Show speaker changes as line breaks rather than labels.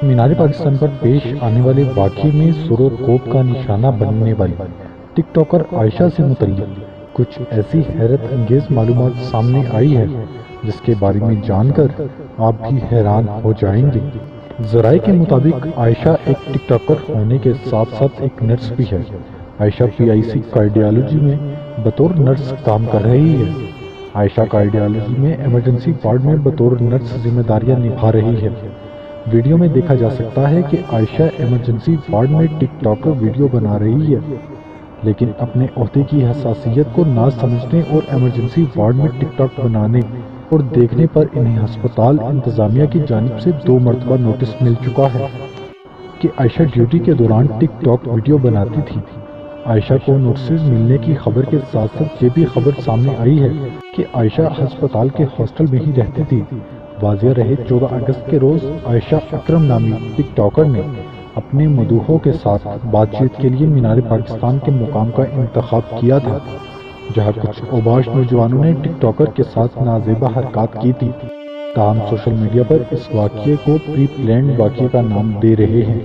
مینار پاکستان پر پیش آنے والے واقعے میں سر و کوب کا نشانہ بننے والی ٹک ٹاکر عائشہ سے متعلق کچھ ایسی حیرت انگیز معلومات سامنے آئی ہے جس کے بارے میں جان کر آپ بھی حیران ہو جائیں گے۔ ذرائع کے مطابق عائشہ ایک ٹک ٹاکر ہونے کے ساتھ ساتھ ایک نرس بھی ہے۔ عائشہ PIC کارڈیالوجی میں بطور نرس کام کر رہی ہے۔ عائشہ کارڈیالوجی میں ایمرجنسی وارڈ میں بطور نرس ذمہ داریاں نبھا رہی ہے۔ ویڈیو میں دیکھا جا سکتا ہے کہ عائشہ ایمرجنسی وارڈ میں ٹک ٹاکر ویڈیو بنا رہی ہے، لیکن اپنے عہدے کی حساسیت کو نہ سمجھنے اور ایمرجنسی وارڈ میں ٹک ٹاک بنانے اور دیکھنے پر انہیں ہسپتال انتظامیہ کی جانب سے 2 مرتبہ نوٹس مل چکا ہے کہ عائشہ ڈیوٹی کے دوران ٹک ٹاک ویڈیو بناتی تھی۔ عائشہ کو نوٹسز ملنے کی خبر کے ساتھ ساتھ یہ بھی خبر سامنے آئی ہے کہ عائشہ ہسپتال کے ہاسٹل میں ہی رہتی تھی۔ واضح رہے 14 اگست کے روز عائشہ اکرم نامی ٹک ٹاکر نے اپنے مدوحوں کے ساتھ بات چیت کے لیے مینار پاکستان کے مقام کا انتخاب کیا تھا، جہاں کچھ اوباش نوجوانوں نے ٹک ٹاکر کے ساتھ نازیبا حرکات کی تھی۔ تاہم سوشل میڈیا پر اس واقعے کو پری پلینڈ واقعے کا نام دے رہے ہیں۔